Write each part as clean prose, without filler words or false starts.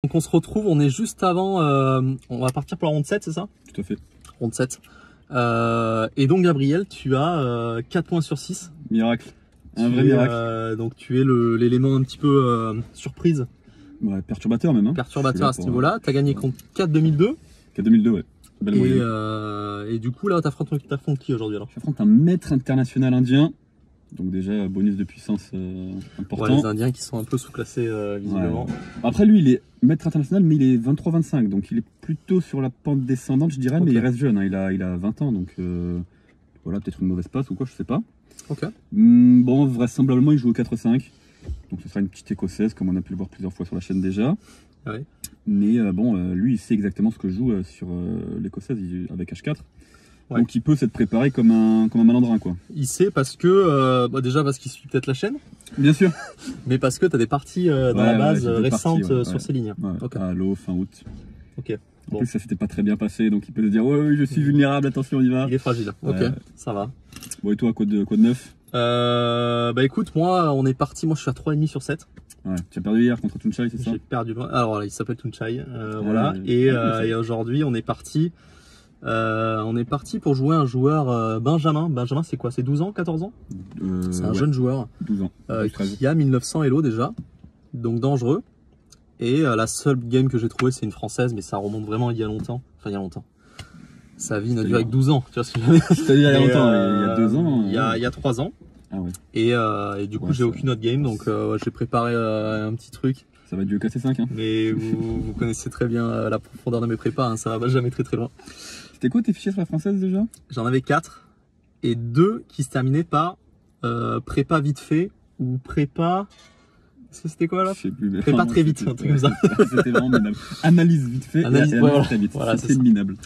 Donc on se retrouve, on est juste avant, on va partir pour la ronde 7, c'est ça? Tout à fait. Ronde 7. Et donc Gabriel, tu as 4 points sur 6. Miracle. Un vrai miracle. Donc tu es l'élément un petit peu surprise. Ouais, perturbateur même. Hein. Perturbateur à ce niveau-là. Tu as gagné contre 4-2002. 4-2002, ouais. Belle moyenne. Et du coup, là, t'affrontes qui aujourd'hui alors? J'affronte un maître international indien. Donc déjà, bonus de puissance important. Ouais, les Indiens qui sont un peu sous-classés visiblement. Ouais. Après lui, il est maître international, mais il est 23-25. Donc il est plutôt sur la pente descendante, je dirais. Okay. Mais il reste jeune, hein. Il a 20 ans. Donc voilà, peut-être une mauvaise passe ou quoi, je sais pas. Ok. Bon, vraisemblablement, il joue au 4-5. Donc ce sera une petite écossaise, comme on a pu le voir plusieurs fois sur la chaîne déjà. Ouais. Mais bon, lui, il sait exactement ce que je joue sur l'écossaise avec H4. Ouais. Donc il peut s'être préparé comme un malandrin, quoi. Il sait parce que, déjà parce qu'il suit peut-être la chaîne. Bien sûr. Mais parce que tu as des parties dans la base récentes sur ces lignes. Ouais. Okay. À l'eau, fin août. Ok. En plus, ça s'était pas très bien passé, donc il peut se dire ouais, je suis vulnérable, attention, on y va. Il est fragile. Ok, ça va. Bon, et toi, quoi de neuf? Écoute, moi, on est parti. Moi, je suis à 3,5 sur 7. Ouais, tu as perdu hier contre Tunchai, c'est ça? J'ai perdu. Alors, il s'appelle Tunchai. Voilà. Et aujourd'hui, on est parti. Pour jouer un joueur Benjamin. Benjamin, c'est quoi? C'est 12 ans, 14 ans? C'est un jeune joueur. 12 ans. Qui a 1900 Elo déjà. Donc dangereux. Et la seule game que j'ai trouvée, c'est une française, mais ça remonte vraiment il y a longtemps. Enfin, il y a longtemps. Sa vie n'a duré que 12 ans. Tu vois ce que je veux dire? C'est-à-dire il y a longtemps, il y a 2 ans. Il y a 3 ans. Ah ouais. Et du coup, j'ai aucune autre game, donc j'ai préparé un petit truc. Ça va être du KC5, hein. Mais vous connaissez très bien la profondeur de mes prépas, hein, ça va jamais très loin. C'était quoi tes fichiers sur la française déjà? J'en avais 4 et 2 qui se terminaient par prépa vite fait ou prépa. C'était quoi là? Je sais plus. Prépa très vite, un truc comme ça. C'était vraiment minable. Analyse vite fait. Analyse très vite. Voilà, c'est minable.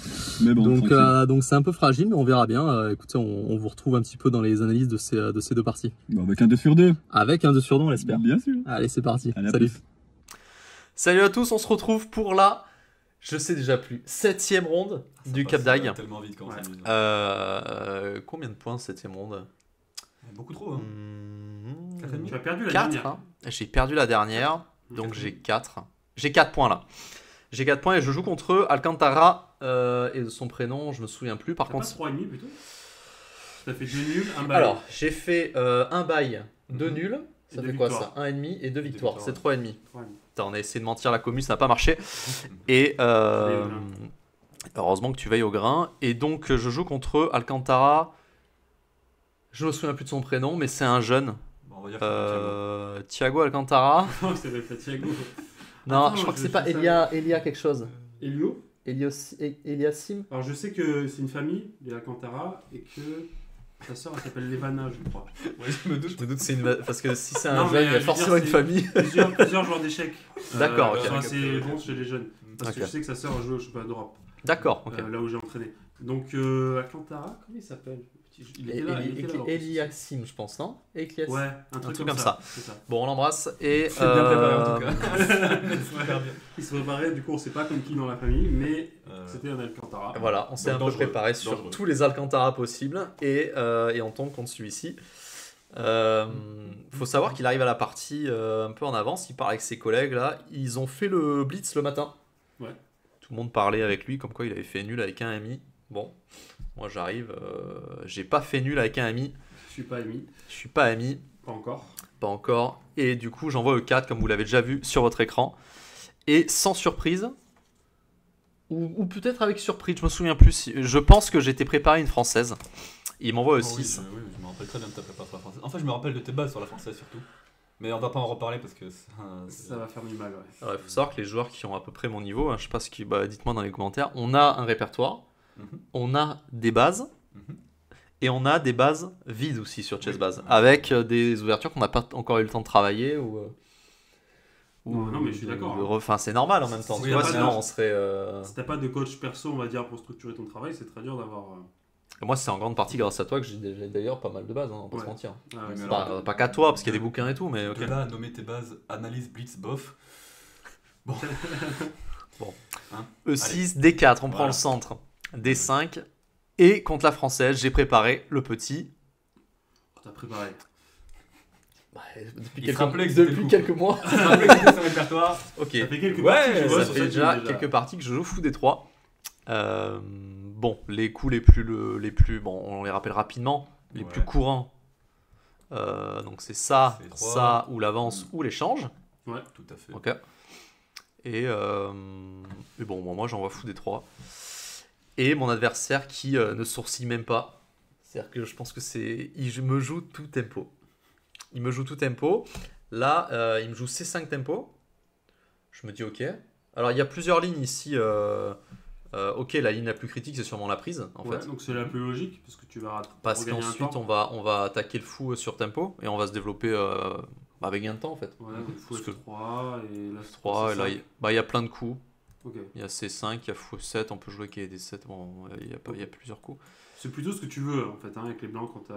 Mais bon, donc c'est un peu fragile, mais on verra bien. Écoutez, on vous retrouve un petit peu dans les analyses de ces 2 parties. Bon, avec un 2 sur 2. Avec un 2 sur 2, on l'espère. Bien sûr. Allez, c'est parti. Allez, salut. Salut à tous, on se retrouve pour la, je sais déjà plus, 7e ronde du Cap d'Agde. Tellement vite quand même. Combien de points 7e ronde? Beaucoup trop. Hein. Tu as perdu la 4, dernière. Hein. J'ai perdu la dernière, donc j'ai 4. J'ai 4 points là. J'ai 4 points et je joue contre Alcantara et de son prénom, je me souviens plus. Par contre, 3,5 plutôt. Tu as fait 2 nuls, 1 bail. Alors, j'ai fait 1 bail, 2 nuls. Ça fait quoi ça? 1,5 et 2 victoires. C'est 3,5. Putain, on a essayé de mentir la commu, ça n'a pas marché. Et heureusement que tu veilles au grain. Et donc, je joue contre Alcantara. Je me souviens plus de son prénom, mais c'est un jeune. Bon, on va dire Thiago Alcantara. Non, c'est pas Thiago. Non, je crois que c'est pas Elia quelque chose. Elio Eliassim. Alors, je sais que c'est une famille, les Alcantara, et que sa sœur, elle s'appelle Levana, je crois. Ouais, je me doute c'est une... Parce que si c'est un jeune, il y a forcément une famille. Plusieurs joueurs d'échecs. D'accord, ok. Sont assez bons chez les jeunes. Parce que je sais que sa sœur joue au championnat d'Europe. D'accord, ok. Là où j'ai entraîné. Donc, Alcantara, comment il s'appelle? Eliassim, je pense, non? Ouais, un truc comme ça. Bon, on l'embrasse et. C'est bien préparé en tout cas. Il se préparait, du coup, on sait pas comme qui dans la famille, mais c'était un Alcantara. Voilà, on s'est un peu préparé sur tous les Alcantara possibles et on tombe contre celui-ci. Faut savoir qu'il arrive à la partie un peu en avance, il parle avec ses collègues là. Ils ont fait le blitz le matin. Ouais. Tout le monde parlait avec lui, comme quoi il avait fait nul avec un ami. Bon. Moi j'arrive, j'ai pas fait nul avec un ami. Je suis pas ami. Je suis pas ami. Pas encore. Pas encore. Et du coup j'envoie le 4 comme vous l'avez déjà vu sur votre écran. Et sans surprise, ou peut-être avec surprise, je me souviens plus. Je pense que j'étais préparé une française. Il m'envoie le 6. Oui, je me rappelle très bien de ta prépa sur la française. Enfin je me rappelle de tes bases sur la française surtout. Mais on va pas en reparler parce que ça va faire du mal. Il faut savoir que les joueurs qui ont à peu près mon niveau, je sais pas ce qui, dites-moi dans les commentaires, on a un répertoire. On a des bases et on a des bases vides aussi sur Chessbase avec des ouvertures qu'on n'a pas encore eu le temps de travailler non mais je suis d'accord. Enfin c'est normal en même temps. Sinon on serait. Si t'as pas de coach perso on va dire pour structurer ton travail, c'est très dur d'avoir. Moi c'est en grande partie grâce à toi que j'ai d'ailleurs pas mal de bases, on va pas se mentir. Pas qu'à toi parce qu'il y a des bouquins et tout, mais. De là à nommer tes bases analyse blitz bof. Bon. Hein E6 D4, on prend le centre. D5 et contre la française j'ai préparé le petit. T'as préparé Depuis, Il se rappelait que c'était depuis fou, quelques quoi. mois. C'est un peu que c'était son répertoire. Ok. Ça fait quelques Ouais, parties que je vois Ça sur fait cette déjà ligne, quelques parties que je joue fou des 3. Bon, les coups les plus, bon, on les rappelle rapidement, les Ouais. plus courants. Donc c'est ça, C'est 3. ça ou l'avance ou l'échange. Tout à fait. Ok. Et bon, moi j'envoie fou des 3. Et mon adversaire qui ne sourcille même pas. C'est-à-dire que je pense que il me joue tout tempo. Il me joue tout tempo. Là, il me joue C5 tempo. Je me dis ok. Alors il y a plusieurs lignes ici. Ok, la ligne la plus critique c'est sûrement la prise en Ouais, fait. donc c'est la plus logique parce que tu vas Parce regagner un qu'ensuite temps. on va attaquer le fou sur tempo et on va se développer avec gain de temps en fait. Ouais, donc fou Parce que F3 et là c'est 3 et là C5. il y a plein de coups. Ok. Il y a C5, il y a fou 7, on peut jouer avec des 7, bon, il y a plusieurs coups. C'est plutôt ce que tu veux en fait hein, avec les blancs quand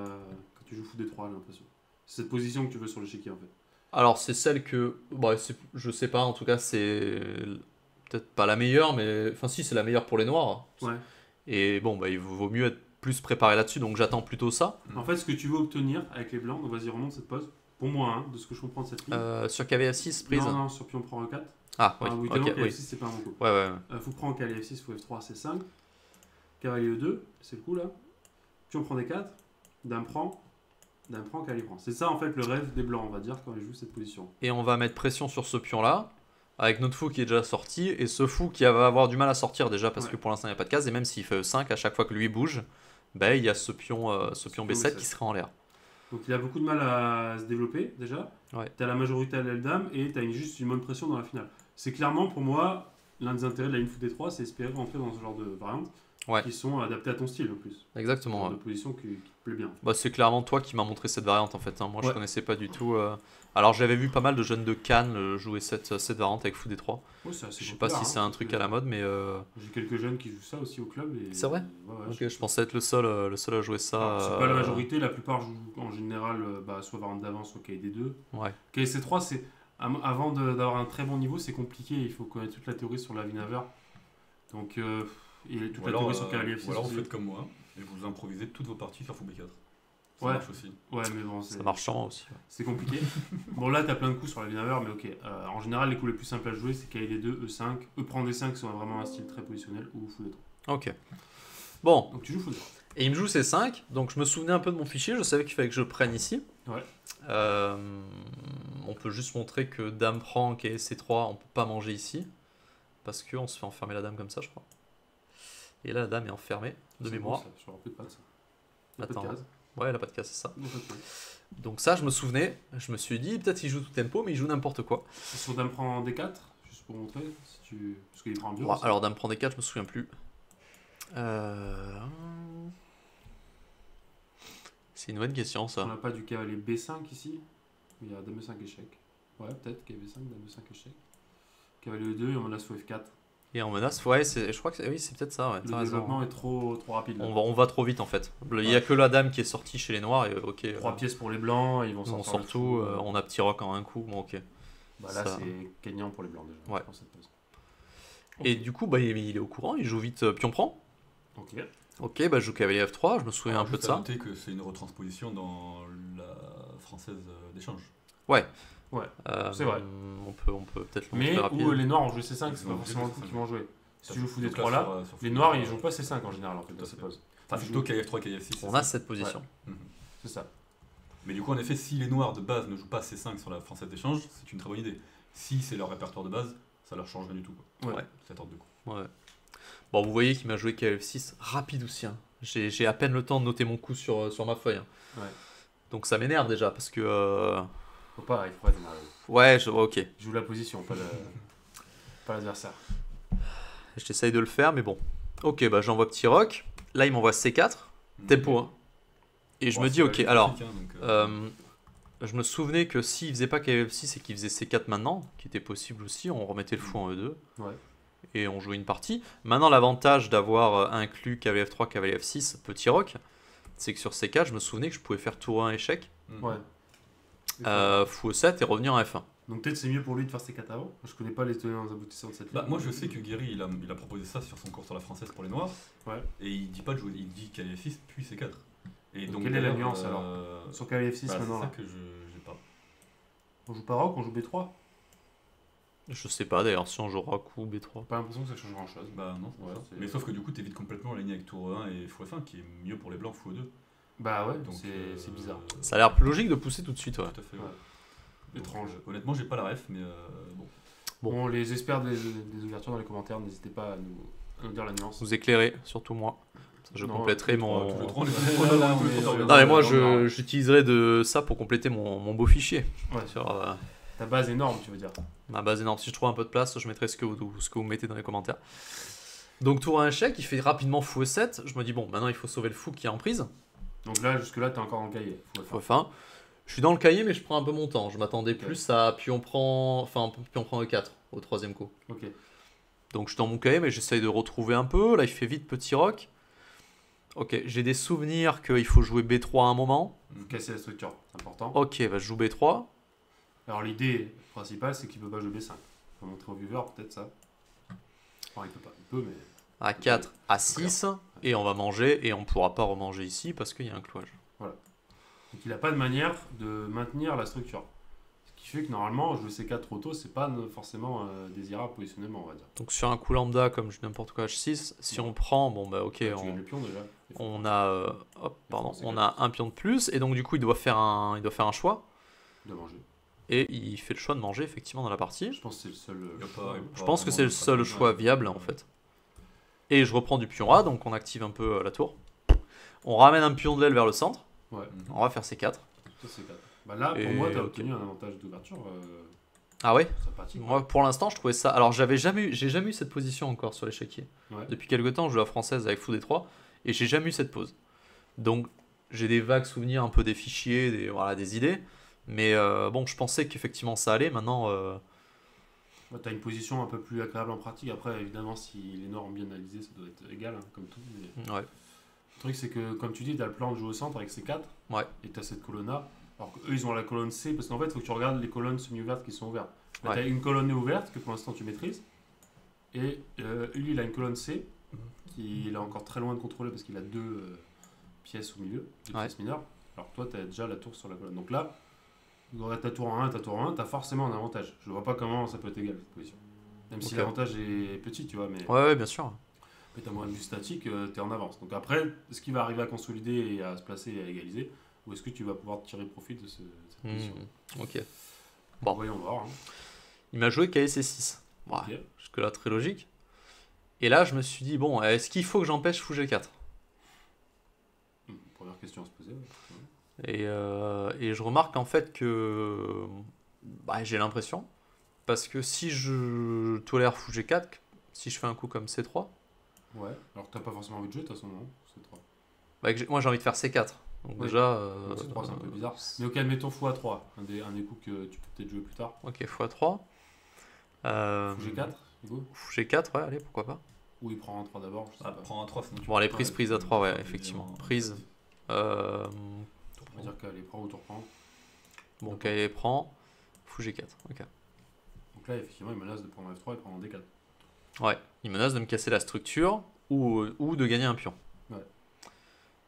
tu joues fou D3, j'ai l'impression. C'est cette position que tu veux sur l'échiquier en fait. Alors c'est celle que, je sais pas, en tout cas c'est peut-être pas la meilleure, mais enfin si c'est la meilleure pour les noirs. Ouais. Et bon, il vaut mieux être plus préparé là-dessus, donc j'attends plutôt ça. En fait, ce que tu veux obtenir avec les blancs, donc vas-y remonte cette pose. Pour moi, hein, de ce que je comprends de cette ligne. Sur KVF6 prise. Non, sur pion prend E4. Ah oui, oui, ok, tellement oui. KF6 c'est pas un bon coup. Ouais. Fou prend cavalier F6, fou F3, C5. Cavalier E2, c'est le coup là. Pion prend D4. Dame prend, cavalier prend. C'est ça en fait le rêve des blancs, on va dire, quand ils jouent cette position. Et on va mettre pression sur ce pion-là, avec notre fou qui est déjà sorti, et ce fou qui va avoir du mal à sortir déjà, parce Ouais. que pour l'instant il n'y a pas de case, et même s'il fait E5, à chaque fois que lui bouge, il y a ce pion B7 qui serait en l'air. Donc il a beaucoup de mal à se développer déjà. Ouais. Tu as la majorité à l'aile dame et tu as juste une bonne pression dans la finale. C'est clairement pour moi l'un des intérêts de la ligne fou D3, c'est espérer rentrer dans ce genre de variantes Ouais. qui sont adaptées à ton style en plus. Exactement. Genre Ouais. de position qui te plaît bien. C'est clairement toi qui m'as montré cette variante en fait. Hein. Moi je Ouais. connaissais pas du tout. Alors j'avais vu pas mal de jeunes de Cannes jouer cette variante avec fou D3. Ouais, c'est assez Je sais pas populaire, si c'est hein, un truc à la mode, mais J'ai quelques jeunes qui jouent ça aussi au club. Et... C'est vrai. Ouais, ok, je pensais être le seul à jouer ça. Alors, c'est pas la majorité, la plupart jouent en général soit variante d'avance, soit KD2. Ouais. KC3, c'est avant d'avoir un très bon niveau, c'est compliqué. Il faut connaître toute la théorie sur la Wiener. Donc, et toute Ou la alors, théorie sur cavalier F6. ou alors vous aussi. faites comme moi et vous improvisez toutes vos parties sur fou B4. Ça Ouais. marche aussi. Ouais, mais bon, Ça marche sûrement aussi. c'est compliqué. Bon, là, t'as plein de coups sur la Wiener, mais ok. En général, les coups les plus simples à jouer, c'est KD2, E5, E prend D5, qui sont vraiment un style très positionnel, ou fou D3. Ok. Bon, Donc, tu joues fou D3. et il me joue C5, donc je me souvenais un peu de mon fichier, je savais qu'il fallait que je prenne ici. Ouais. On peut juste montrer que dame prend et C3, on peut pas manger ici, parce qu'on se fait enfermer la dame comme ça, je crois. Et là, la dame est enfermée, de C'est mémoire. bon, ça. Je me rappelle pas de ça. Y a pas de Attends. case. Ouais, elle a pas de cas, c'est ça. Donc, ok. Donc ça, je me souvenais, je me suis dit, peut-être il joue tout tempo, mais il joue n'importe quoi. Sur dame prend D4, juste pour montrer, si tu... parce qu'il prend un dur. Ouais, aussi. alors dame prend D4, je me souviens plus. C'est une bonne question, On ça. n'a pas du cavalier B5 ici. Il y a dame E5 échec. Ouais, peut-être cavalier B5, dame E5 échec. Cavalier E2 et on menace fou F4. Et on menace, ouais, je crois que oui, c'est peut-être ça, ouais, Le t'as raison. développement est trop rapide. Là. On va trop vite en fait. Il y a que la dame qui est sortie chez les noirs et ok. 3 pièces pour les blancs, ils vont on sortir sort le tout, fou. on a petit rock en un coup, bon ok. Bah là, ça- c'est gagnant pour les blancs déjà. Ouais. Dans cette pose. Et du coup, il est au courant, il joue vite pion prend. Ok. Ok, je joue cavalier F3, je me souviens Alors, un peu de juste à ça. noter que c'est une retransposition dans la française d'échange. C'est vrai. On peut peut-être le Mais montrer rapide. où les noirs ont joué C5, c'est Ils pas ont forcément le coup joué qu'ils vont jouer. Si tu joues fou Donc D3 là, sur les fou noirs D3, ils jouent pas C5 en général en fait Tout dans à ces fait. poses. Enfin, plutôt KF3, KF6. On c'est a ça. cette position. Mhm. C'est ça. Mais du coup, en effet, si les noirs de base ne jouent pas C5 sur la française d'échange, c'est une très bonne idée. Si c'est leur répertoire de base, ça leur change rien du tout. Quoi. Ouais. Cette ordre de coup. Ouais. Bon, vous voyez qu'il m'a joué KF6 rapide aussi. Hein. J'ai à peine le temps de noter mon coup sur ma feuille. Hein. Ouais. Donc ça m'énerve déjà parce que. Faut pas, il faut pas démarrer. Ouais, ok. Je joue la position, pas l'adversaire. J'essaye de le faire, mais bon. Ok, j'envoie petit rock. Là, il m'envoie C4. Tempo, hein. Et je Bon, me c'est dis, la ok, ligne alors. classique, hein, donc, Je me souvenais que s'il faisait pas KF6 et qu'il faisait C4 maintenant, qui était possible aussi, on remettait le fou en E2 Ouais. et on jouait une partie. Maintenant, l'avantage d'avoir inclus cavalier F3, cavalier F6, petit rock, c'est que sur C4, je me souvenais que je pouvais faire tour 1 échec, Ouais. fou E7 et revenir en F1. Donc peut-être c'est mieux pour lui de faire ses 4 avant. Je connais pas les tenants aboutissants de cette ligne. Moi, je sais que Guéry, il a proposé ça sur son cours sur la française pour les noirs. Ouais. Et il dit pas de jouer, il dit KF6 puis C4. Et Donc donc, quelle est la d'ailleurs, nuance, alors Sur cavalier F6 bah, maintenant c'est ça là. que j'ai pas. On joue pas roc, on joue B3. Je sais pas d'ailleurs si on joue roc ou B3. Pas l'impression que ça change grand chose. Bah non, Ouais, c'est ça. Mais sauf que du coup, t'évites complètement la ligne avec tour 1 et fou F1 qui est mieux pour les blancs fou 2. Bah ouais, Donc c'est bizarre. Ça a l'air plus logique de pousser tout de suite, ouais. Tout à fait. Ouais. Donc, Étrange. Honnêtement, j'ai pas la ref, mais bon. Bon, les experts des ouvertures dans les commentaires, n'hésitez pas à nous dire la nuance. Vous éclairez, surtout moi. Ça, je Non, compléterai Tous mon. les trois, on est Là, tous les on est- trois, Non, mais moi, Non. j'utiliserai de ça pour compléter mon beau fichier. Ouais. Sur Ta base énorme, tu veux dire. ma base énorme. Si je trouve un peu de place, je mettrai ce que vous mettez dans les commentaires. Donc, tour à un chèque, il fait rapidement fou E7. Je me dis, bon, maintenant il faut sauver le fou qui est en prise. Donc là, jusque-là, t'es encore dans le cahier. Fou F1. Je suis dans le cahier, mais je prends un peu mon temps. Je m'attendais plus à pion prend E4 au troisième coup. Ok. Donc, je suis dans mon cahier, mais j'essaye de retrouver un peu. Là, il fait vite petit roc. Ok, j'ai des souvenirs qu'il faut jouer B3 à un moment. Faut casser la structure, c'est important. Ok, bah, je joue B3. Alors l'idée principale, c'est qu'il peut pas jouer B5. Faut montrer au viewer peut-être ça. Enfin, il peut pas. Il peut, mais. À 4, à 6. Et on va manger. Et on pourra pas remanger ici parce qu'il y a un clouage. Donc il a pas de manière de maintenir la structure. Ce qui fait que normalement, jouer C4 trop tôt, c'est pas forcément désirable positionnellement, on va dire. Donc, sur un coup lambda, comme je n'importe quoi H6, si on prend, bon, bah, ok, Là, tu gagnes le pion déjà. on a, pardon, C'est on clair. a un pion de plus. Et donc, du coup, il doit faire un choix. De manger. Et il fait le choix de manger, effectivement, dans la partie. Je pense que c'est le seul. Y a choix. pas- Je pense que c'est le seul choix viable en fait. Et je reprends du pion A, donc on active un peu la tour. On ramène un pion de l'aile vers le centre. Ouais, On va faire C4. ça c'est 4. Bah là, pour Et moi, t'as ok. obtenu un avantage d'ouverture Ah ouais. sympathique. Moi pour l'instant je trouvais ça. Alors j'ai jamais eu cette position encore sur l'échiquier. Ouais. Depuis quelques temps je joue à française avec fou D3 et j'ai jamais eu cette pose. Donc j'ai des vagues souvenirs un peu des fichiers, des idées. Mais bon je pensais qu'effectivement ça allait. Maintenant Ouais, t'as une position un peu plus agréable en pratique. Après, évidemment, si les noirs ont bien analysé, ça doit être égal, hein, comme tout. Mais... ouais. Le truc, c'est que, comme tu dis, t'as le plan de jouer au centre avec C4. Ouais. Et t'as cette colonne-là. Alors qu'eux, ils ont la colonne C. Parce qu'en fait, il faut que tu regardes les colonnes semi-ouvertes qui sont ouvertes. Là, Ouais. t'as une colonne ouverte que pour l'instant tu maîtrises. Et lui, il a une colonne C qu'il est encore très loin de contrôler parce qu'il a deux pièces au milieu, deux Ouais. pièces mineures. Alors toi, t'as déjà la tour sur la colonne. Donc là, tu regardes ta tour en 1, ta tour en 1, t'as forcément un avantage. Je vois pas comment ça peut être égal cette position. Même si Ok. l'avantage est petit, tu vois, mais Ouais bien sûr. d'un point de vue statique, t'es en avance. Donc après, est-ce qu'il va arriver à consolider et à se placer et à égaliser, ou est-ce que tu vas pouvoir tirer profit de cette position Ok. Bon. Voyons voir. Hein. Il m'a joué KSC6. Ouais. Ok. Jusque là très logique. Et là je me suis dit bon est-ce qu'il faut que j'empêche fou G4 Première question à se poser. Ouais. et je remarque en fait que j'ai l'impression parce que si je tolère fou G4, si je fais un coup comme C3, Ouais, alors que t'as pas forcément envie de jouer, de toute façon, non C'est 3. moi j'ai envie de faire C4. Donc Oui. déjà. C'est 3, c'est un peu bizarre. Mais ok, mettons x3, un des coups que tu peux peut-être jouer plus tard. Ok, x3. Fou G4, du coup Fou G4, ouais, allez, pourquoi pas. Ou il prend un 3 d'abord, je sais Ah, pas. prends un 3 sinon tu Bon, allez, peux pas, prise à tu 3, peux ouais, pas effectivement. évidemment. Prise. On va dire qu'elle prend ou tu reprends. Bon, ok, allez, prend. Fou G4, ok. Donc là, effectivement, il menace de prendre F3 et prendre un D4. Ouais, il menace de me casser la structure ou de gagner un pion. Ouais.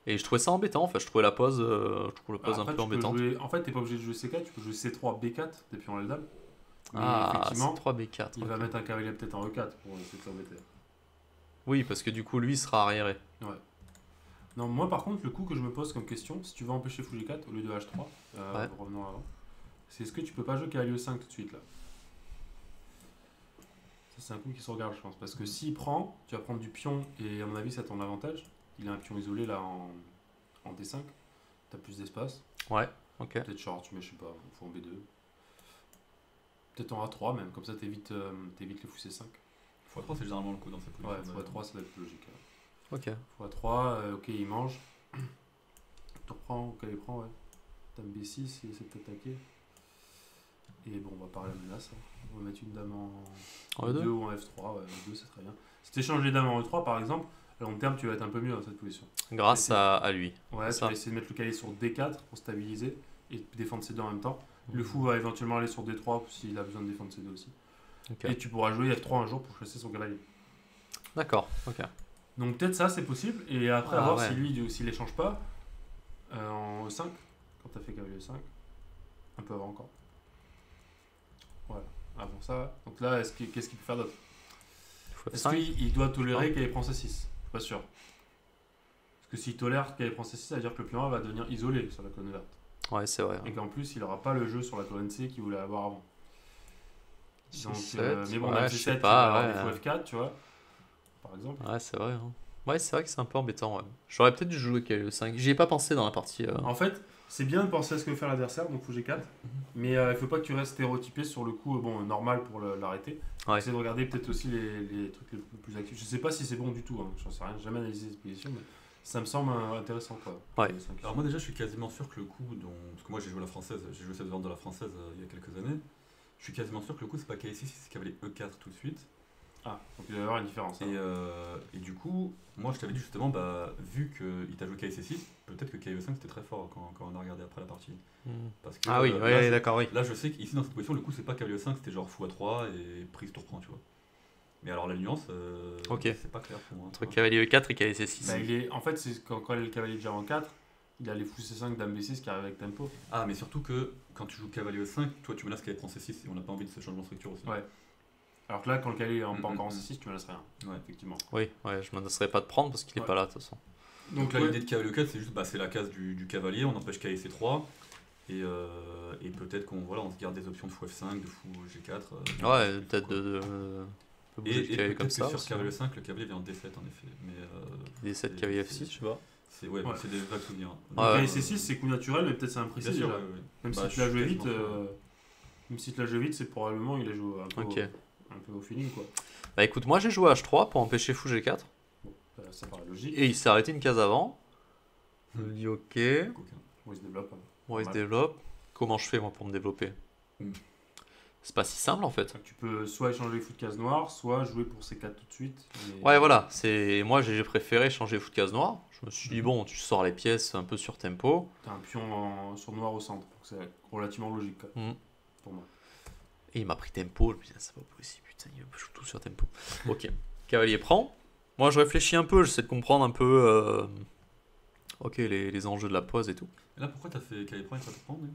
Et je trouvais ça embêtant, enfin, je trouvais la pose, Après, un peu tu peux embêtante. jouer... En fait, t'es pas obligé de jouer C4, tu peux jouer C3, B4, des pions à la dame. Mais Ah, effectivement, c'est 3B4. il va mettre un cavalier peut-être en E4 pour essayer de s'embêter. Oui, parce que du coup, lui sera arriéré. Non, moi par contre, le coup que je me pose comme question, si tu veux empêcher fou G4 au lieu de H3, Ouais. revenons avant, c'est est-ce que tu peux pas jouer cavalier E5 tout de suite là? Ça, c'est un coup qui se regarde, je pense. Parce que s'il prend, tu vas prendre du pion et à mon avis, c'est à ton avantage. Il a un pion isolé là en D5. T'as plus d'espace. Ouais, ok. Peut-être short, tu mets, je sais pas, fou en B2. Peut-être en A3 même, comme ça t'évites le fou C5. x3 c'est généralement le coup dans cette position. Ouais, fou A3, ça doit être plus logique. Ok. Fou A3, ok, il mange. Tu reprends, ok, il prend, ouais. Dame B6, il essaie de t'attaquer. Et bon, on va parler à menace. Hein. On va mettre une dame en En E2. E2 ou en F3, ouais, E2 c'est très bien. Si tu échanges les dames en E3 par exemple, à long terme tu vas être un peu mieux dans cette position. Grâce à lui. Ouais, tu Ça. vas essayer de mettre le cavalier sur D4 pour stabiliser et défendre C2 en même temps. Le fou va éventuellement aller sur D3 s'il a besoin de défendre C2 aussi. Ok. Et tu pourras jouer F3 un jour pour chasser son cavalier. D'accord, ok. Donc peut-être ça c'est possible, et après Ah, à voir ouais. si lui, s'il échange pas en E5, quand t'as fait cavalier E5, un peu avant encore. Voilà, avant ça. Donc là, qu'est-ce qu'il peut faire d'autre? Fou Est-ce F5. qu'il doit tolérer qu'elle prend C6? Je suis pas sûr. Parce que s'il tolère qu'elle prend C6, ça veut dire que le pion A va devenir isolé sur la colonne verte. Ouais, c'est vrai. Et qu'en plus, il n'aura pas le jeu sur la colonne C qu'il voulait avoir avant. Donc, 6-7, mais bon, ouais, dans je C7, sais il va pas, avoir ouais. des fou F4, tu vois, par exemple. Ouais, c'est vrai. Hein. Ouais, c'est vrai que c'est un peu embêtant. Ouais. J'aurais peut-être dû jouer cavalier 5. J'y ai pas pensé dans la partie. En fait, c'est bien de penser à ce que veut faire l'adversaire, donc fou G4, mais il faut pas que tu restes stéréotypé sur le coup normal pour l'arrêter. Ouais. Essaye de regarder peut-être aussi les trucs les plus actifs. Je sais pas si c'est bon du tout, hein. J'en sais rien, j'ai jamais analysé cette position, mais ça me semble intéressant, quoi. Ouais. Les 5. Alors moi déjà je suis quasiment sûr que le coup dont... Parce que moi j'ai joué la française, j'ai joué cette variante de la française il y a quelques années. Je suis quasiment sûr que le coup c'est pas KS6, c'est cavalier E4 tout de suite. Ah, donc il va y avoir une différence. Et du coup, moi je t'avais dit justement, vu qu'il t'a joué KS6, peut-être que KE5 c'était très fort quand on a regardé après la partie. Parce que, Ah oui, là, ouais, je- d'accord, oui. Là je sais qu'ici dans cette position, le coup c'est pas cavalier E5, c'était genre fou A3 et prise tour prend, tu vois. Mais alors la nuance, Ok. c'est pas clair pour moi. Entre cavalier E4 et cavalier C6. Bah, en fait, c'est quand il est le cavalier déjà en 4, il a les fou C5, dame B6 qui arrivent avec tempo. Ah, mais surtout que quand tu joues cavalier E5, toi tu menaces cavalier prend C6 et on n'a pas envie de ce changement de structure aussi. Ouais. Alors que là, quand le cavalier est pas encore en Mm. C6, tu ne laisses rien, Ouais. effectivement. Oui, ouais, je me laisserais pas de prendre parce qu'il est Ouais. pas là de toute façon. Donc là, ouais. l'idée de cavalier E4, c'est juste c'est la case du cavalier, on empêche cavalier C3 et peut-être qu'on se garde des options de fou F5, de fou G4. Ouais, peut-être de bouger le Et cavalier peut-être comme que ça. sur aussi. cavalier 5, le cavalier vient en D7 en effet. Mais D7 cavalier F6, je sais pas. c'est Ouais. c'est des vagues souvenirs. Donc, Ouais, cavalier C6, c'est coup naturel, mais peut-être c'est imprécis. Bien sûr, déjà. ouais, ouais. Même Bah, si tu l'as je suis joué vite, quasiment sûr. même si tu l'as joué vite, c'est probablement il a joué un peu, Ok. un peu au feeling, quoi. Bah écoute, moi j'ai joué H3 pour empêcher fou G4. Bon, ça paraît logique. Et il s'est arrêté une case avant. Je me dis ok. Coquin. Bon, il se développe. Hein. Bon, il se Normal. développe. Comment je fais moi pour me développer? C'est pas si simple en fait. Donc, tu peux soit échanger les fous de case noire, soit jouer pour C4 tout de suite. mais- Ouais, voilà. Moi j'ai préféré changer fou de case noire. Je me suis dit, bon, tu sors les pièces un peu sur tempo. T'as un pion sur noir au centre, donc c'est relativement logique, quoi, Mhm. pour moi. Et il m'a pris tempo. Je me dis, ah, c'est pas possible, putain, il joue tout sur tempo. Ok. Cavalier prend. Moi je réfléchis un peu, j'essaie de comprendre un peu ok, les enjeux de la pose et tout. Et là, pourquoi t'as fait cavalier prend et pas tour prend lui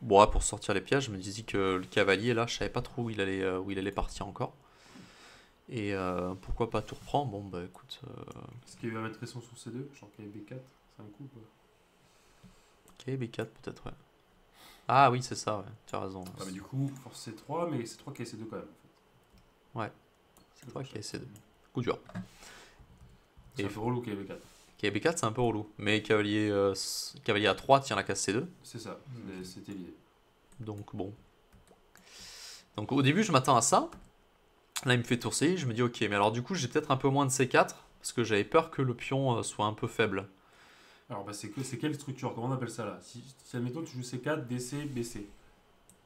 Bon, ouais, pour sortir les pièges, je me disais que le cavalier, là, je savais pas trop où il allait partir encore. Et pourquoi pas tour prend? Bon, bah écoute, Est-ce qu'il va mettre pression sur C2, genre KB4, c'est un coup, quoi. ok, B4 peut-être, ouais. Ah oui, c'est ça, ouais, tu as raison. Ah, mais du coup, Force C3, mais C3 qui est C2 quand même, en fait. Ouais. C'est toi qui as essayé de. Coup dur. C'est Et- un peu relou KB4. Ok, B4, c'est un peu relou. Mais cavalier A3 tient la case C2. C'est ça, c'était l'idée. Donc bon. Donc au début, je m'attends à ça. Là, il me fait tour C, je me dis ok, mais alors du coup, j'ai peut-être un peu moins de C4 parce que j'avais peur que le pion soit un peu faible. Alors, bah, c'est quelle structure? Comment on appelle ça là? Si admettons, tu joues C4, DC, BC.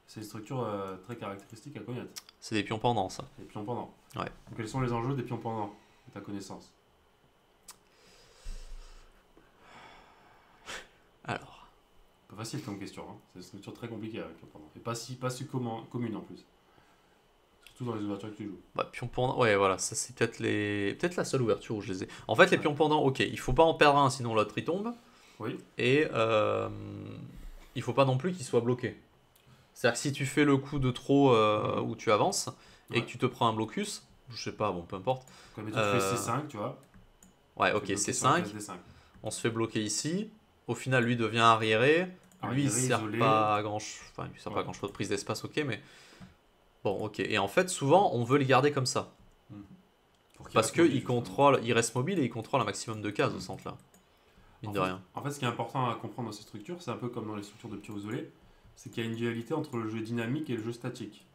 C'est une structure très caractéristique à connaître. C'est des pions pendants, ça. Les pions pendants. Ouais. Donc, quels sont les enjeux des pions pendants, à ta connaissance? Alors. Pas facile comme question, hein. C'est une structure très compliquée avec pions pendants. Et pas si commune en plus. Surtout dans les ouvertures que tu joues. Bah, pions pendants, ouais, voilà, ça c'est peut-être la seule ouverture où je les ai. En fait, les Ouais. pions pendants, ok, il faut pas en perdre un sinon l'autre il tombe. Oui. Et il faut pas non plus qu'il soit bloqué. C'est-à-dire que si tu fais le coup de trop où tu avances et Ouais. que tu te prends un blocus, je sais pas, bon, peu importe. Comme tu fais C5, tu vois. Ouais, tu ok, fais bloquer c'est sur la 5. case D5. On se fait bloquer ici. Au final, lui devient arriéré. Lui, il Arriéré, sert isolé. pas à grand chose. Enfin, il sert pas à Ouais. grand chose de prise d'espace, ok, mais. Bon, ok. Et en fait, souvent, on veut les garder comme ça. pour qu'il Parce reste mobile, qu'il justement. contrôle, il reste mobile et il contrôle un maximum de cases au centre là. Mine de rien. En fait, ce qui est important à comprendre dans ces structures, c'est un peu comme dans les structures de pions isolés, c'est qu'il y a une dualité entre le jeu dynamique et le jeu statique.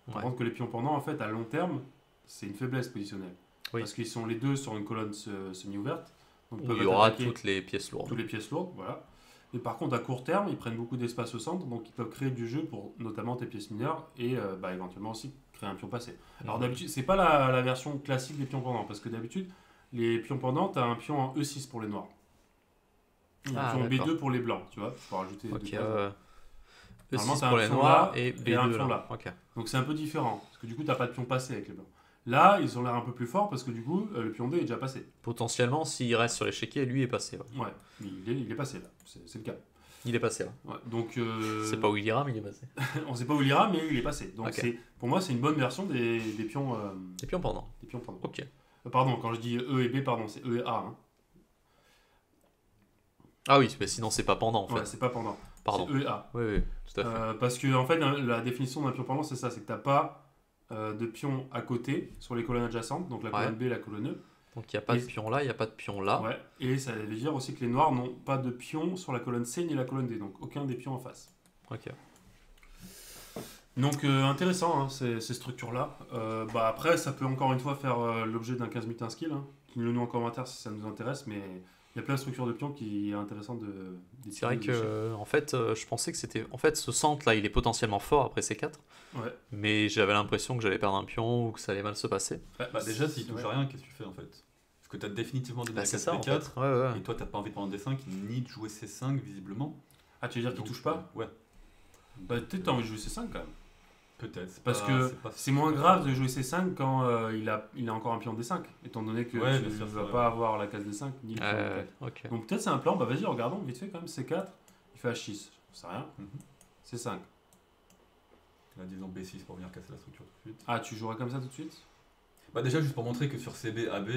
Par Ouais. contre, que les pions pendants, en fait, à long terme, c'est une faiblesse positionnelle. Oui. Parce qu'ils sont les deux sur une colonne semi-ouverte. Donc, Où peuvent il y aura attaquer toutes les pièces lourdes. toutes les pièces lourdes, voilà. Et par contre, à court terme, ils prennent beaucoup d'espace au centre, donc ils peuvent créer du jeu pour notamment tes pièces mineures et éventuellement aussi créer un pion passé. Alors d'habitude, c'est pas la version classique des pions pendants, parce que d'habitude, les pions pendants, tu as un pion en E6 pour les noirs. Et un Ah, pion d'accord. B2 pour les blancs, tu vois. Tu peux rajouter Ok, deux cases. E6 Normalement, t'as pour un les pion noirs là et et B2 un pion là. là. Ok. Donc c'est un peu différent, parce que du coup, tu n'as pas de pion passé avec les blancs. Là, ils ont l'air un peu plus forts parce que du coup, le pion D est déjà passé. Potentiellement, s'il reste sur l'échiquier, lui est passé. Ouais. Ouais, il est passé là, c'est le cas. Il est passé, là. Ouais, donc, C'est pas où il ira, mais il est passé. on sait pas où il ira, mais il est passé. Donc Ok. pour moi, c'est une bonne version des pions. Et puis en pendant. Des pions pendant. Ok. Pardon, quand je dis E et B, pardon, c'est E et A. Hein. Ah oui, mais sinon c'est pas pendant en fait. Ouais, c'est pas pendant. Pardon. C'est E et A. Oui, oui, tout à fait. Parce que en fait, la définition d'un pion pendant, c'est ça, c'est que t'as pas de pion à côté sur les colonnes adjacentes, donc la Ouais. colonne B et la colonne E. Donc il n'y a pas Et- de pion là, il n'y a pas de pion là. Ouais. Et ça veut dire aussi que les noirs n'ont pas de pion sur la colonne C ni la colonne D, donc aucun des pions en face. Ok. Donc intéressant hein, ces structures-là. Après, ça peut encore une fois faire l'objet d'un 15 minutes un skill. Hein. Dites-le nous en commentaire si ça nous intéresse, mais il y a plein de structures de pions qui est intéressant de. C'est vrai que en fait, je pensais que c'était. En fait, ce centre là, il est potentiellement fort après C4. Ouais. Mais j'avais l'impression que j'allais perdre un pion ou que ça allait mal se passer. Bah, déjà, s'il touche à rien, qu'est-ce que tu fais en fait? Parce que t'as définitivement donné Bah, la c'est case ça en D4, fait. Ouais, ouais. et toi t'as pas envie de prendre D5 ni de jouer C5 visiblement. Ah, tu veux dire qu'il Donc, touche pas Ouais, Bah, peut-être t'as envie de jouer C5 quand même. peut-être. C'est Parce pas- que c'est pas- c'est moins grave de jouer C5 quand il a encore un pion D5, étant donné que Ouais, tu bien sûr, ne c'est vas vrai. pas avoir la case D5 ni le pion D4. Ok. Donc peut-être c'est un plan, bah vas-y, regardons vite fait quand même, C4, il fait H6, je sais rien, Mhm. C5. Là, disons B6 pour venir casser la structure tout de suite. Ah, tu jouerais comme ça tout de suite? Bah, déjà, juste pour montrer que sur CB, AB,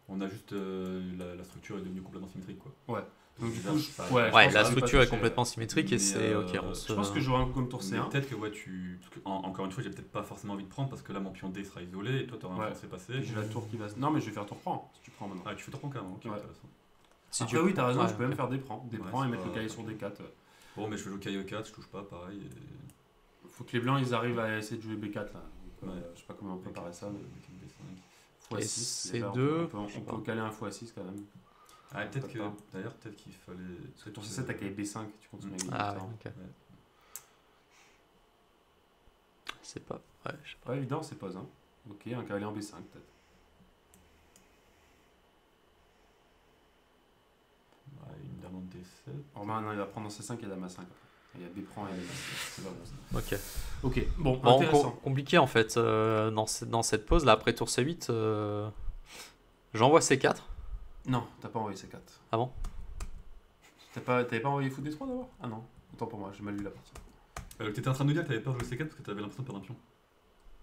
on a juste la structure est devenue complètement symétrique quoi. Ouais. Donc du Déjà, coup, ça- ouais, je Ouais, pense la que je vais pas structure est toucher. complètement symétrique et Mais, c'est ok. On Je pense que je jouerai un contour Mais C1. peut-être que ouais, parce que, encore une fois, j'ai peut-être pas forcément envie de prendre parce que là, mon pion D sera isolé et toi, t'auras un Ouais. pion C passé. Et j'ai la tour qui va. Non, mais je vais faire tour prend si tu prends maintenant. Ah, tu fais ton carrément, ok, Ouais. intéressant. Si Après, oui, t'as raison, ouais, je peux ok. même faire des prends. Des Ouais, prends et c'est mettre le pas- cahier sur D4. Bon, mais je vais jouer KO4, je touche pas, pareil. Et... Faut que les blancs ils arrivent à essayer de jouer B4 là. Donc, Ouais. je sais pas comment on peut préparer ça, mais B5. Et x6. C2, déjà, je sais on pas. peut caler un x6 quand même. Ah, peut-être que. Pas. D'ailleurs, peut-être qu'il fallait. Parce que tour C7 t'as cahier B5, tu continues avec Ah B4. ouais, ok. C'est pas. Ouais, je sais pas. Pas évident, c'est pose. Hein. Ok, un cavalier en B5 peut-être. Ouais, une dame en D7. Romain, non, il va prendre en C5 et dame A5. Après. Il y a des prends et des c'est pas bon ça. Ok. Ok, bon, Bon, intéressant. compliqué en fait dans cette pause là après tour C8. J'envoie C4. Non, t'as pas envoyé C4. Ah bon? T'avais pas envoyé fou D3 d'abord? Ah non, autant pour moi, j'ai mal lu la partie. T'étais en train de nous dire que t'avais peur de jouer C4 parce que t'avais l'impression de perdre un pion.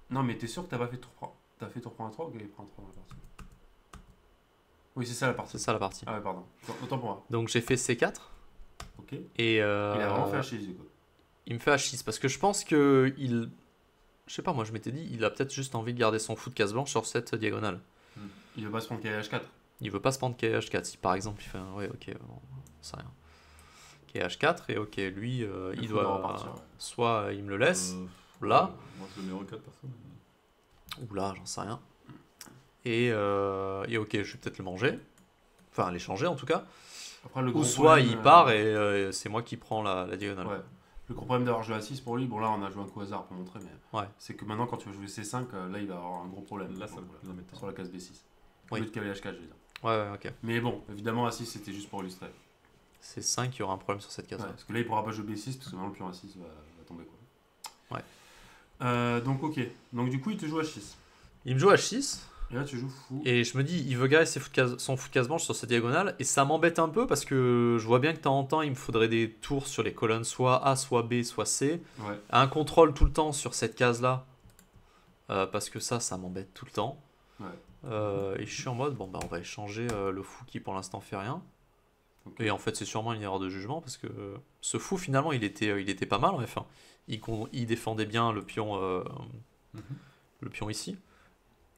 Non, mais t'es sûr que t'as pas fait tour prend? T'as fait tour prend à 3 ou qu'il prend 3 dans la partie? Oui, c'est ça la partie. C'est ça la partie. Ah ouais, pardon. Autant pour moi. Donc j'ai fait C4 Ok. et Il a vraiment fait H6 du coup. il me fait H6 parce que je pense que il. Je sais pas, moi je m'étais dit, il a peut-être juste envie de garder son fou de case blanche sur cette diagonale. Il veut pas se prendre KH4. Il veut pas se prendre KH4. Si par exemple il fait un. Ouais, ok, bon, c'est rien. KH4 et ok, lui il fou doit. repartir, ouais. Soit il me le laisse, Euh, là. Moi, je le mets en 4 perso. ou là, j'en sais rien. Et ok, je vais peut-être le manger. Enfin, l'échanger en tout cas. Après, le Ou gros soit problème, il part et c'est moi qui prends la diagonale. Ouais. Le gros problème d'avoir joué A6 pour lui, bon là on a joué un coup hasard pour montrer, mais Ouais. c'est que maintenant quand tu vas jouer C5, là il va avoir un gros problème. Là, ça Donc, va plus embêtant. sur la case B6. Au Oui. lieu de cavalier H4, je veux dire. Ouais, ok. Mais bon, évidemment A6 c'était juste pour illustrer. C'est 5 qui aura un problème sur cette case. Ouais, parce que là il pourra pas jouer B6 parce que maintenant le pion A6 va tomber quoi. Ouais. Donc ok, donc du coup il te joue H6. Il me joue H6 Et là tu joues fou. et je me dis, il veut garder son fou de case blanche sur cette diagonale et ça m'embête un peu parce que je vois bien que de temps en temps il me faudrait des tours sur les colonnes soit A, soit B, soit C. Ouais. Un contrôle tout le temps sur cette case là parce que ça m'embête tout le temps. Ouais. Et je suis en mode, bon bah on va échanger le fou qui pour l'instant fait rien. Ok. Et en fait c'est sûrement une erreur de jugement parce que ce fou finalement il était pas mal en F1. Il défendait bien le pion, le pion ici.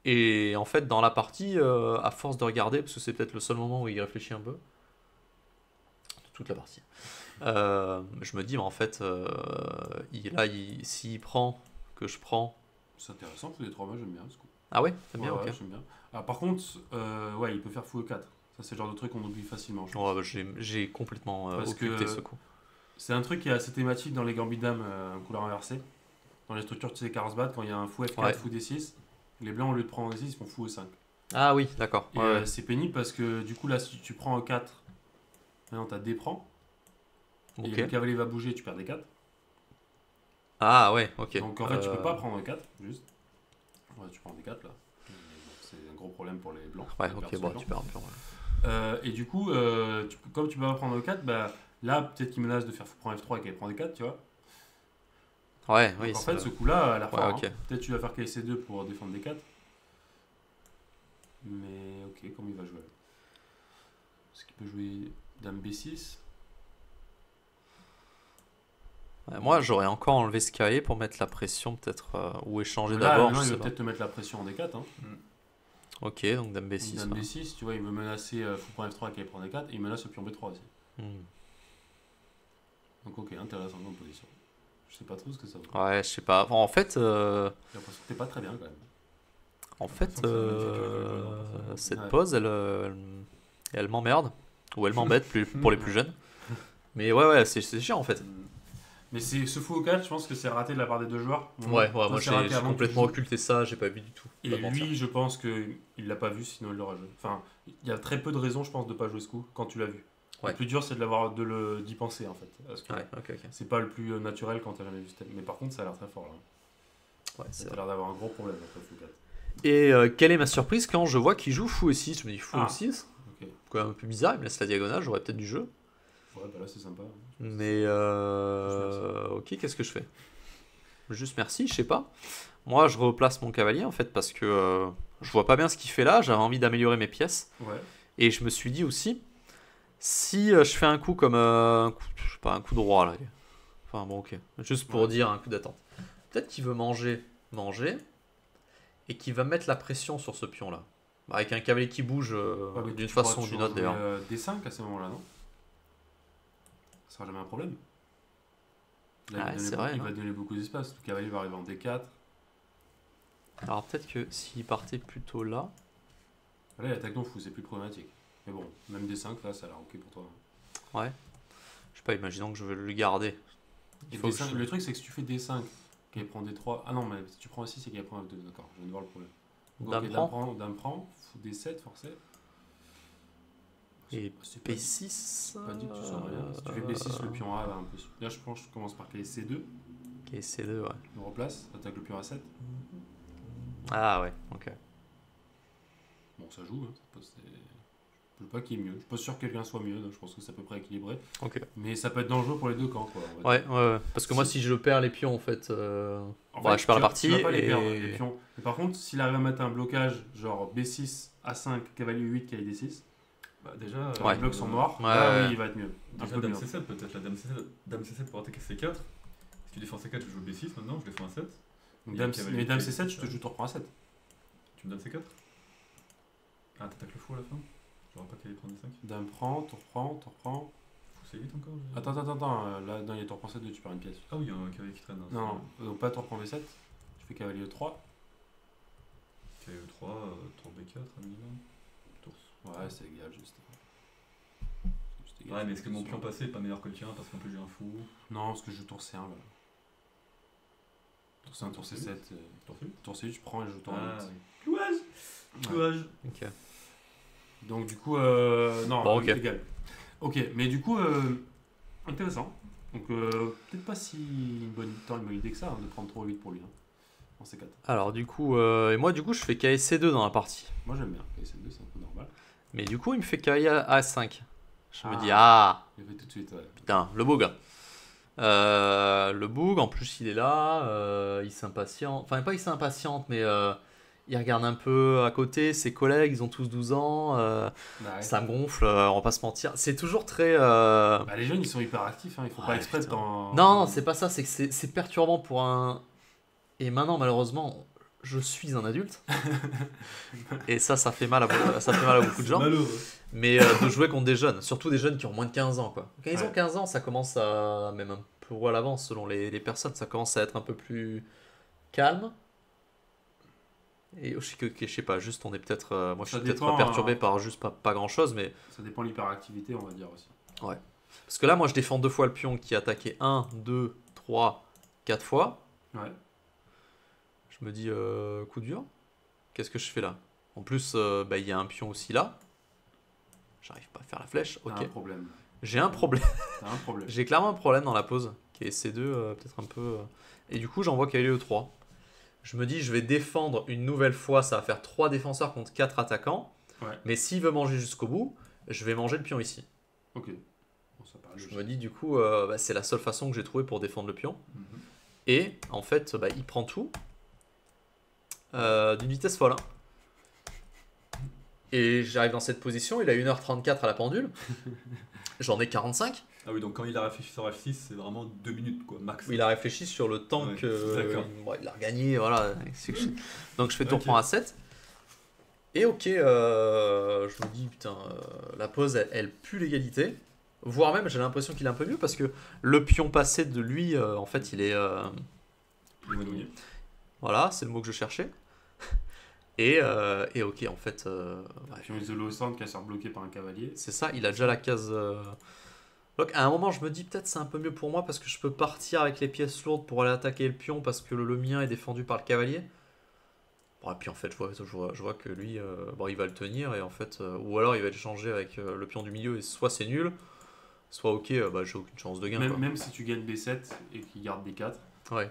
Et en fait dans la partie, à force de regarder, parce que c'est peut-être le seul moment où il réfléchit un peu, toute la partie, je me dis, mais en fait, s'il prend, que je prends... C'est intéressant, tous les 3 matchs j'aime bien ce coup. Ah ouais, t'aimes bien, Ouais, ok. ouais, j'aime bien. Ah, par contre, ouais, il peut faire fou E4. Ça c'est le genre de truc qu'on oublie facilement. Je pense. Ouais, bah, j'ai complètement Parce occulté que- ce coup. C'est un truc qui est assez thématique dans les gambits dames en couleur inversée. Dans les structures de ces Carlsbad, quand il y a un fou F4, Ouais. fou D6, les blancs au lieu de prendre D6, ils font fou E5. Ah oui, d'accord. Et Ouais, ouais. c'est pénible parce que du coup là, si tu prends E4, maintenant t'as D prend, et Ok. le cavalier va bouger, tu perds D4. Ah ouais, ok. Donc en fait, tu peux pas prendre E4, juste. Ouais, tu prends D4 là. C'est un gros problème pour les blancs. Ouais, Ils ok, perdent bon, sur les tu perds un peu. Ouais. Et du coup, comme tu peux pas prendre E4, bah, Là, peut-être qu'il menace de faire fou prend F3 et qu'elle prend D4, tu vois. Ouais, Donc, oui. en fait, ce coup-là a l'air fort. ok. Peut-être tu vas faire KC2 pour défendre D4. Mais ok, comment il va jouer? Est-ce qu'il peut jouer Dame B6? Ouais, moi, j'aurais encore enlevé ce cavalier pour mettre la pression, peut-être, ou échanger Là, d'abord. maintenant, je il sais va pas. peut-être te mettre la pression en D4. Hein. Ok, donc Dame B6. Dame ouais. B6, tu vois, il veut menacer fou prend F3 et qu'elle prend D4. Et il menace le pion B3 aussi. Hmm. Donc ok, intéressant comme position. Je sais pas trop ce que ça vaut. Ouais, je sais pas. Enfin, en fait, J'ai l'impression que t'es pas très bien quand même. cette Ouais. pause, elle m'emmerde. Ou elle m'embête pour les plus jeunes. Mais ouais, c'est chiant en fait. Mais ce fou au 4, je pense que c'est raté de la part des deux joueurs. Ouais, Toi, moi c'est raté j'ai avant que complètement tu joues. occulté ça, j'ai pas vu du tout. Et Pas te mentir. lui, je pense qu'il l'a pas vu, sinon il l'aurait joué. Enfin, il y a très peu de raisons, je pense, de pas jouer ce coup quand tu l'as vu. Ouais. Le plus dur, c'est d'y penser en fait. Parce que Ouais, ok. c'est pas le plus naturel quand t'as jamais vu ce thème. Mais par contre, ça a l'air très fort là. Ouais, c'est T'as vrai. l'air d'avoir un gros problème après le fou 4. Et quelle est ma surprise quand je vois qu'il joue fou E6? Je me dis fou Ah. E6, Ok. quand même un peu bizarre, il me laisse la diagonale, j'aurais peut-être du jeu. Ouais, bah là c'est sympa. Mais ok, qu'est-ce que je fais? Juste merci, je sais pas. Moi je replace mon cavalier en fait parce que je vois pas bien ce qu'il fait là, j'avais envie d'améliorer mes pièces. Ouais. Et je me suis dit aussi, si je fais un coup comme je sais pas, un coup de roi là. Enfin bon ok, juste pour Ouais. dire un coup d'attente. Peut-être qu'il veut manger, et qu'il va mettre la pression sur ce pion là. Avec un cavalier qui bouge Ouais, mais d'une tu pourras façon ou toujours d'une autre jouer, d'ailleurs. D5 à ce moment-là, non? Ça sera jamais un problème. Là, Ouais, c'est vrai, il non va donner beaucoup d'espace. Le cavalier va arriver en D4. Alors peut-être que s'il partait plutôt là. Là, il attaque non fou, c'est plus problématique. Mais bon, même D5, là, ça a l'air ok pour toi. Ouais. Je sais pas, imaginons que je veux le garder. Et Il faut que D5, je- le truc, c'est que si tu fais D5, qu'elle prend D3. Ah non, mais si tu prends aussi, c'est qu'elle prend F2. D'accord, je viens de voir le problème. Donc, Dame ok, prend. dame prend, fou D7, forcé. Et C'est pas, P6. pas dit que tu sors rien. Si tu fais B6, le pion A va un peu. Là, je pense que je commence par caler C2. Ok, C2, ouais. Je me replace, attaque le pion A7. Ah ouais, ok. Bon, ça joue, hein. Je ne veux pas qu'il y ait mieux. Je suis pas sûr que quelqu'un soit mieux, donc je pense que c'est à peu près équilibré. Ok. Mais ça peut être dangereux pour les deux camps, quoi. on va Ouais, dire. ouais. Parce que moi, si je perds les pions, en fait. En Ouais, fait, je perds la tu vas- partie. Tu vas pas les et... perdre, les pions. Mais par contre, s'il arrive à mettre un blocage, genre B6, A5, cavalier 8, cavalier D6, Bah, déjà, Ouais. les blocs sont morts, Ouais, là, ouais. oui, il va être mieux. Un Déjà, peu dame mieux. C7, peut-être la dame C7 pour attaquer C4. Si tu défends C4, je joue B6 maintenant, je défends un 7. Donc, Il y a dame, le cavalier mais dame qui est- C7, tu tour prends A7. Tu me donnes C4. Ah, t'attaques le fou à la fin. J'aurais pas qu'à aller prendre D5. Dame prend, tour prend, tour prend. Fou C8 encore Attends, là, non, il y a tour prend C2, tu perds une pièce. Ah oui, il y a un cavalier qui traîne. hein, Non, donc pas tour prend B7, tu fais cavalier E3. Cavalier E3, tour B4 à minimum. Tour. Ouais, c'est égal, juste. Juste égal. Ouais, mais est-ce que mon pion passé est pas meilleur que le tien parce qu'en plus j'ai un fou? Non, parce que je joue tour C1 là. Tour C1, tour C7. Tour C8. Tour C8, je prends et je joue tour Ah, A8. oui. Clouage. Ok. Donc du coup, non, Bon, ok. égal. Ok, mais du coup, intéressant. Donc peut-être pas si une bonne idée que ça, hein, de prendre trop 8 pour lui. Hein, en C4. Alors, du coup. Et moi, du coup, je fais KSC2 dans la partie. Moi j'aime bien, C2 c'est un peu normal. Mais du coup, il me fait cavalier A5. Je me Ah. dis, ah, Je le fais tout de suite, ouais. putain, le boug. Le boug, en plus, il est là. Il s'impatiente. Enfin, pas il s'impatiente, mais il regarde un peu à côté. Ses collègues, ils ont tous 12 ans. Bah, ouais. Ça gonfle, on va pas se mentir. C'est toujours très. Bah, les jeunes ils sont hyper actifs, hein, ils font Ouais, pas exprès de putain. t'en. Non, c'est pas ça, c'est que c'est perturbant pour un. Et maintenant, malheureusement, je suis un adulte. Et ça fait mal à beaucoup de gens. Malheureux. Mais de jouer contre des jeunes, surtout des jeunes qui ont moins de 15 ans. Quoi. Quand ils ont Ouais. 15 ans, ça commence à. Même un peu à l'avance selon les personnes, ça commence à être un peu plus calme. Et je sais pas, juste on est peut-être. Moi je Ça suis peut-être dépend, perturbé par juste pas grand chose, mais. Ça dépend de l'hyperactivité, on va dire aussi. Parce que là, moi je défends 2 fois le pion qui a attaqué 1, 2, 3, 4 fois. Ouais. Je me dis, coup dur, qu'est-ce que je fais là? En plus, bah, il y a un pion aussi là. J'arrive pas à faire la flèche. T'as Ok. un problème. J'ai un problème. T'as un problème. J'ai clairement un problème dans la pause. Qui est C2, peut-être un peu. Et du coup, j'envoie cavalier E3. Je me dis, je vais défendre une nouvelle fois. Ça va faire 3 défenseurs contre 4 attaquants. Ouais. Mais s'il veut manger jusqu'au bout, je vais manger le pion ici. Ok. Bon, ça paraît je me dis du coup, c'est la seule façon que j'ai trouvé pour défendre le pion. Mhm. Et en fait, il prend tout d'une vitesse folle. Et j'arrive dans cette position, il a 1h34 à la pendule. J'en ai 45. Ah oui, donc quand il a réfléchi sur F6, c'est vraiment 2 minutes, quoi, max. Il a réfléchi sur le temps Ouais, que d'accord. il a regagné, voilà. Donc je fais tour Ok. prend A7. Et ok, je me dis putain, la pose elle pue l'égalité. Voire même j'ai l'impression qu'il est un peu mieux parce que le pion passé de lui, en fait il est Éloigné. voilà, c'est le mot que je cherchais. Et ok en fait, ouais, Pion isolé au centre, casseur bloqué par un cavalier. c'est ça, il a déjà la case. Donc à un moment je me dis peut-être c'est un peu mieux pour moi parce que je peux partir avec les pièces lourdes pour aller attaquer le pion parce que le mien est défendu par le cavalier. Bon, et puis en fait je vois que lui bon, il va le tenir et en fait ou alors il va échanger avec le pion du milieu et soit c'est nul, soit ok j'ai aucune chance de gain. Même, Quoi. même si tu gagnes B7 et qu'il garde B4, Ouais.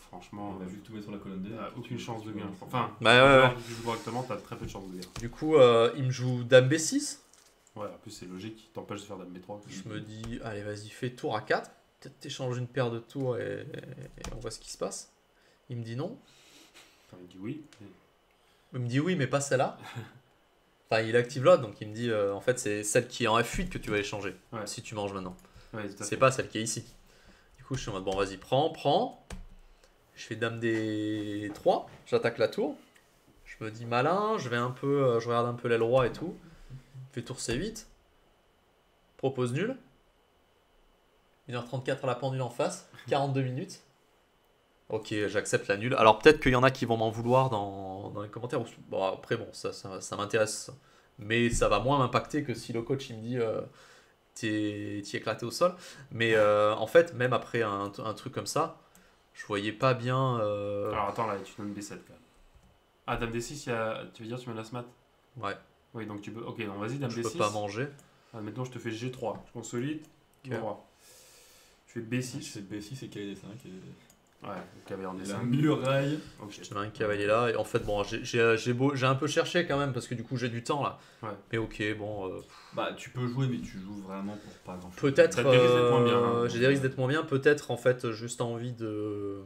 franchement, On a vu tout mettre sur la colonne D. t'as aucune chance de gain. Enfin, Bah ouais, ouais. si tu joues correctement, t'as très peu de chances de gain. Du coup il me joue dame B6. Ouais, en plus c'est logique, il t'empêche de faire dame B3. Je me dis allez vas-y fais tour à 4. Peut-être t'échanges une paire de tours et on voit ce qui se passe. Il me dit non. Enfin, il dit oui. Il me dit oui, mais pas celle-là. Enfin, il active l'autre, donc il me dit en fait, c'est celle qui est en F8 que tu vas échanger Ouais. si tu manges maintenant. Ouais, tout à C'est fait. pas celle qui est ici. Du coup, je suis en mode bon, vas-y, prends. Je fais dame D3, j'attaque la tour. Je me dis malin, je regarde un peu l'aile roi et tout. Je fais tour C8. Propose nul. 1h34 à la pendule en face, 42 minutes. Ok, j'accepte la nulle. Alors peut-être qu'il y en a qui vont m'en vouloir dans les commentaires. Bon, après, bon, ça m'intéresse. Mais ça va moins m'impacter que si le coach il me dit t'es éclaté au sol. Mais en fait, même après un truc comme ça, je voyais pas bien. Alors attends, là, tu donnes B7 quand même. Ah, dame D6, tu veux dire tu mets l'asmat? Ouais, Oui, donc tu peux. Ok, donc vas-y, dame je D6. peux pas manger. Ah, maintenant, je te fais G3. Je consolide. Ok. Roi. Je fais Je B6. fais B6 et KD5. Ouais, le cavalier en Et la D5. muraille. Ok. Je te mets un cavalier là. Et en fait, bon, j'ai un peu cherché quand même parce que du coup j'ai du temps là. Ouais. Mais ok, bon. Bah, tu peux jouer, mais tu joues vraiment pour pas grand chose. Peut-être. T'as des risques d'être moins bien, hein. J'ai des risques d'être moins bien. Peut-être en fait juste envie de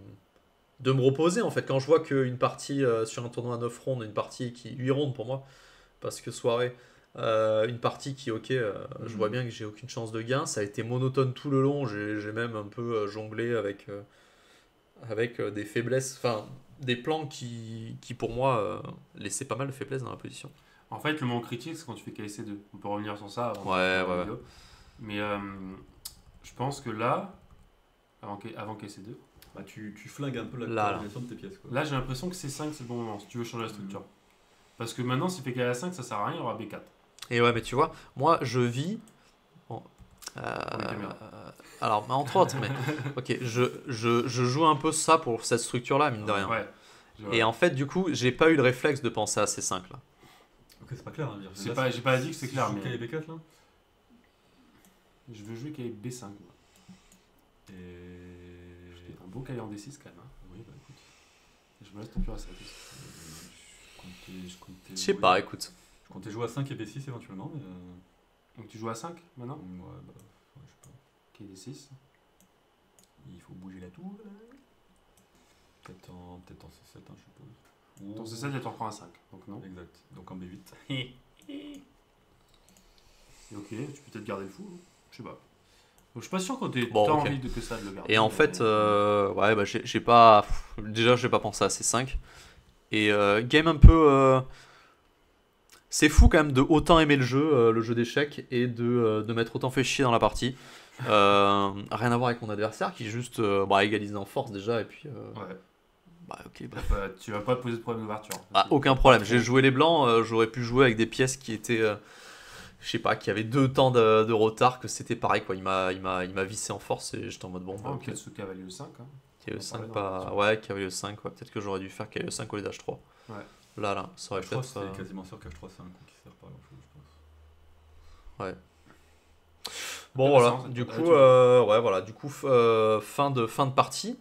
me reposer en fait. Quand je vois qu'une partie sur un tournoi à 9 rondes, une partie qui 8 rondes pour moi, parce que soirée, une partie qui ok, je vois bien que j'ai aucune chance de gain. Ça a été monotone tout le long. J'ai même un peu jonglé avec des faiblesses, enfin des plans qui pour moi laissaient pas mal de faiblesses dans la position. En fait, le moment critique, c'est quand tu fais KC2. On peut revenir sur ça avant de Ouais, faire la ouais, vidéo. Mais je pense que là, avant KC2, Bah, tu flingues un peu la Là. coordination de tes pièces, quoi. là j'ai l'impression que C5 c'est le bon moment si tu veux changer la structure. Parce que maintenant, s'il fait KA5, ça sert à rien, il y aura B4. Et ouais, mais tu vois, moi je vis. Bon, les caméras. alors, entre autres, mais ok, je joue un peu ça pour cette structure-là, mine de rien. Ouais. Et en fait, du coup, j'ai pas eu le réflexe de penser à ces 5 là. Ok, c'est pas clair. Hein, J'ai pas dit que c'est clair, mais KD4 là. je veux jouer KA B5. moi. Et. J'ai un beau KA en D6 quand même. Hein. Oui, bah écoute. Je me laisse ton pur à ça. Je comptais Je sais jouer- pas, écoute. Je comptais jouer à 5 et B6 éventuellement, mais. Donc tu joues à 5 maintenant Ouais, bah. Ouais, je sais pas. KD 6. Il faut bouger la tour là. Peut-être en C7, hein, je suppose. Ou- Ton C7, il t'en prend à 5. Donc non. Exact. Donc en B8. Et ok, tu peux peut-être garder le fou. Hein. Je sais pas. Donc, je suis pas sûr que t'aies Bon, tant ok. envie de que ça de le garder. Et en fait, ouais, bah, j'ai pas. Déjà, j'ai pas pensé à ces 5. Et game un peu. C'est fou quand même de autant aimer le jeu d'échecs, et de m'être autant fait chier dans la partie. Rien à voir avec mon adversaire qui juste égalise en force déjà, et puis. Ouais. Bah, ok, bah. Tu vas pas te poser de problème d'ouverture. Ah, aucun problème. J'ai joué les blancs, j'aurais pu jouer avec des pièces qui étaient. Je sais pas, qui avaient 2 temps de retard, que c'était pareil quoi. Il m'a vissé en force et j'étais en mode bon. Ah, Bah, ok, ok. ce cavalier le 5. Hein. Cavalier On en 5 parlait dans pas. la Ouais, cavalier 5, ouais. Peut-être que j'aurais dû faire cavalier 5 au lieu d'H3. Ouais. Là, ça aurait Je crois que peut-être. c'est quasiment sûr qu'H3 c'est un coup qui sert pas à grand chose, je pense. Bon Intéressant, voilà, cette du partie. coup, ouais, voilà, du coup, fin de partie.